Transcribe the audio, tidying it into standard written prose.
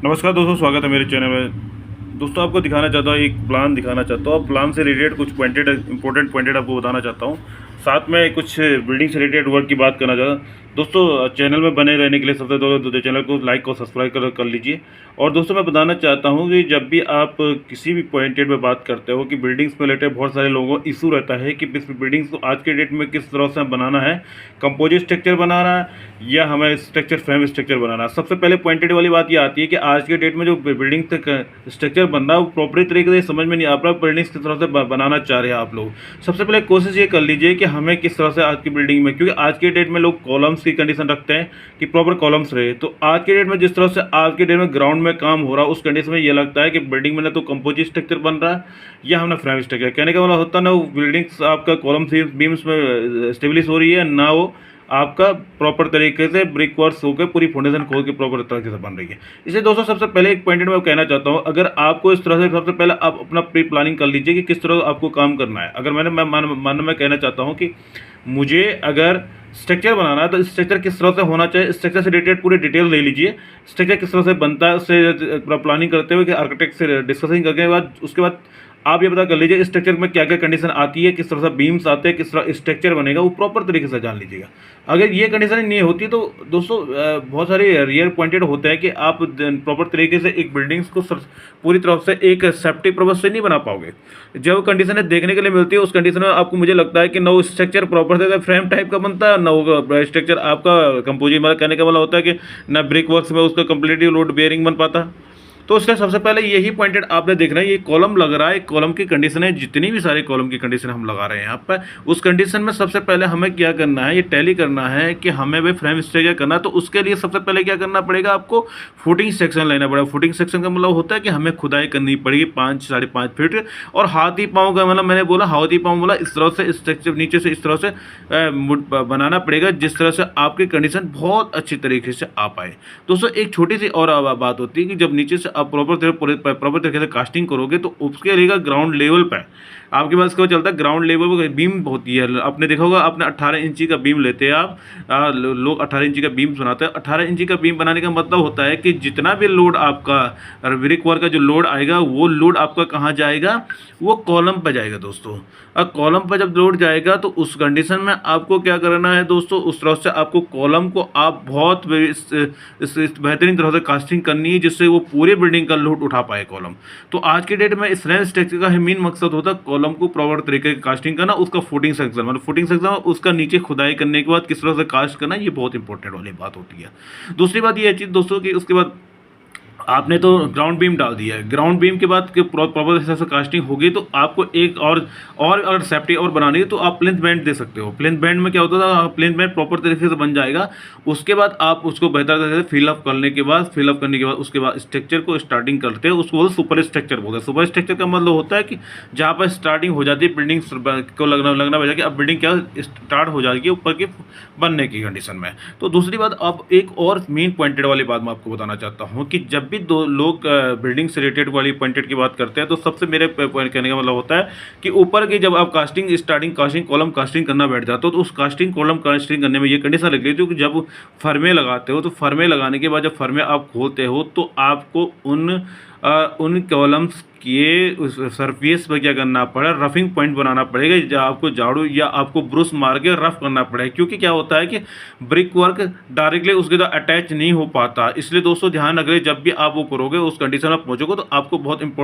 नमस्कार दोस्तों, स्वागत है मेरे चैनल में। दोस्तों आपको दिखाना चाहता हूँ, एक प्लान दिखाना चाहता हूँ। प्लान से रिलेटेड कुछ इंपॉर्टेंट पॉइंटेड आपको बताना चाहता हूँ। साथ में कुछ बिल्डिंग से रिलेटेड वर्क की बात करना चाहता हूँ। दोस्तों चैनल में बने रहने के लिए सबसे पहले चैनल को लाइक और सब्सक्राइब कर लीजिए। और दोस्तों मैं बताना चाहता हूँ कि जब भी आप किसी भी पॉइंटेड में बात करते हो कि बिल्डिंग्स में रिलेटेड बहुत सारे लोगों को इशू रहता है कि बिल्डिंग्स को आज के डेट में किस तरह से बनाना है, कंपोजिट स्ट्रक्चर बनाना है या हमें स्ट्रक्चर फ्रेम स्ट्रक्चर बनाना है। सबसे पहले पॉइंटेड वाली बात ये आती है कि आज के डेट में जो बिल्डिंग स्ट्रक्चर बन रहा है वो प्रॉपर तरीके से समझ में नहीं आ रहा बिल्डिंग्स किस तरह से बनाना चाह रहे हैं आप लोग। सबसे पहले कोशिश ये कर लीजिए कि हमें किस तरह से आज की बिल्डिंग में, क्योंकि आज के डेट में लोग कॉलम्स की कंडीशन रखते हैं कि प्रॉपर कॉलम्स रहे, तो आज के डेट में जिस तरह से आज के डेट में ग्राउंड में काम हो रहा है उस कंडीशन में ये लगता है कि बिल्डिंग में ना तो कंपोजिट स्ट्रक्चर बन रहा है या हमने फ्रेम स्ट्रक्चर। कहने का मतलब होता है ना वो बिल्डिंग्स आपका कॉलम बीम्स में स्टेब्लिश हो रही है ना वो आपका प्रॉपर तरीके से ब्रिक वर्क्स होकर पूरी फाउंडेशन खोल के प्रॉपर तरीके से बन रही है। इसलिए दोस्तों सबसे पहले एक पॉइंट मैं कहना चाहता हूँ, अगर आपको इस तरह से सबसे पहले आप अपना प्री प्लानिंग कर लीजिए कि किस तरह आपको काम करना है। अगर मैं कहना चाहता हूँ कि मुझे अगर स्ट्रक्चर बनाना है तो स्ट्रक्चर किस तरह से होना चाहिए, स्ट्रक्चर से रिलेटेड पूरी डिटेल ले लीजिए। स्ट्रक्चर किस तरह से बनता है उससे प्लानिंग करते हुए कि आर्किटेक्ट से डिस्कसिंग करने के बाद उसके बाद आप ये पता कर लीजिए स्ट्रक्चर में क्या क्या कंडीशन आती है, किस तरह से बीम्स आते हैं, किस तरह स्ट्रक्चर बनेगा, वो प्रॉपर तरीके से जान लीजिएगा। अगर ये कंडीशन नहीं होती तो दोस्तों बहुत सारे रियल पॉइंटेड होते हैं कि आप प्रॉपर तरीके से एक बिल्डिंग्स को पूरी तरफ से एक सेफ्टी पर्पज से नहीं बना पाओगे। जब कंडीशन देखने के लिए मिलती है उस कंडीशन में आपको मुझे लगता है कि ना वो स्ट्रक्चर प्रॉपर से फ्रेम टाइप का बनता है, ना वो स्ट्रक्चर आपका कंपोजिट, मतलब कहने का मतलब होता है कि ना ब्रिक वर्क्स में उसका कंप्लीटली लोड बेयरिंग बन पाता। तो उसका सबसे पहले यही पॉइंटेड आपने देखना है, ये कॉलम लग रहा है, कॉलम की कंडीशन है, जितनी भी सारी कॉलम की कंडीशन हम लगा रहे हैं यहाँ पर, उस कंडीशन में सबसे पहले हमें क्या करना है, ये टैली करना है कि हमें भाई फ्रेम स्ट्रक्चर करना है। तो उसके लिए सबसे पहले क्या करना पड़ेगा, आपको फुटिंग सेक्शन लेना पड़ेगा। फुटिंग सेक्शन का मतलब होता है कि हमें खुदाई करनी पड़ेगी 5-5.5 फीट, और हाथी पाँव का मतलब मैंने बोला हाथी पाँव बोला, इस तरह से स्ट्रक्चर नीचे से इस तरह से बनाना पड़ेगा जिस तरह से आपकी कंडीशन बहुत अच्छी तरीके से आ पाए। दोस्तों एक छोटी सी और बात होती है कि जब नीचे से आप प्रॉपर तरीके से कास्टिंग करोगे तो उसके लिए ग्राउंड लेवल पे आपके पास क्या चलता है, ग्राउंड लेवल पर बीम होती है। आपने देखा होगा, आपने 18 इंची का बीम लेते हैं आप, लोग 18 इंची का बीम बनाते हैं। 18 इंची का बीम बनाने का मतलब होता है कि जितना भी लोड आपका ब्रिक वर्क का जो लोड आएगा वो लोड आपका कहाँ जाएगा, वो कॉलम पर जाएगा दोस्तों। अब कॉलम पर जब लोड जाएगा तो उस कंडीशन में आपको क्या करना है दोस्तों, उस तरह से आपको कॉलम को आप बहुत बेहतरीन तरह से कास्टिंग करनी है जिससे वो पूरे बिल्डिंग का लोड उठा पाए कॉलम। तो आज के डेट में इस फ्रेम स्ट्रक्चर का मेन मकसद होता है कॉलम को प्रॉपर तरीके की कास्टिंग करना, उसका फुटिंग सेक्शन मतलब फुटिंग सेक्शन उसका नीचे खुदाई करने के बाद किस तरह से कास्ट करना, ये बहुत इंपॉर्टेंट वाली बात होती है। दूसरी बात ये है चीज़ दोस्तों कि उसके बाद आपने तो ग्राउंड बीम डाल दिया है, ग्राउंड बीम के बाद प्रॉपर हिसाब से कास्टिंग होगी तो आपको एक और अगर सेफ्टी और बनानी है तो आप प्लिंथ बैंड दे सकते हो। प्लिंथ बैंड में क्या होता था, प्लिंथ बैंड प्रॉपर तरीके से बन जाएगा, उसके बाद आप उसको बेहतर तरीके से फिलअप करने के बाद उसके बाद स्ट्रक्चर को स्टार्टिंग करते हैं, उसको सुपर स्ट्रक्चर बोलते हैं। सुपर स्ट्रक्चर का मतलब होता है कि जहाँ पर स्टार्टिंग हो जाती है बिल्डिंग को लगना बजा कि अब बिल्डिंग क्या स्टार्ट हो जाएगी ऊपर के बनने की कंडीशन में। तो दूसरी बात, अब एक और मेन पॉइंटेड वाली बात मैं आपको बताना चाहता हूँ कि जब भी दो लोग बिल्डिंग से रिलेटेड वाली पॉइंटेड की बात करते हैं तो सबसे मेरे पॉइंट कहने का मतलब होता है कि ऊपर की जब आप कास्टिंग कॉलम कास्टिंग करना बैठ जाते हो तो उस कास्टिंग कॉलम कास्टिंग करने में ये कंडीशन लग रही थी कि जब फर्मे लगाते हो तो फर्मे लगाने के बाद जब फर्मे आप खोलते हो तो आपको उन कॉलम्स के सरफेस पर क्या करना पड़ा, रफिंग पॉइंट बनाना पड़ेगा, या आपको झाड़ू या आपको ब्रश मार के रफ करना पड़ेगा। क्योंकि क्या होता है कि ब्रिक वर्क डायरेक्टली उसके साथ अटैच नहीं हो पाता। इसलिए दोस्तों ध्यान रखें, जब भी आप वो करोगे उस कंडीशन में पहुंचोगे तो आपको बहुत इंपॉर्टेंट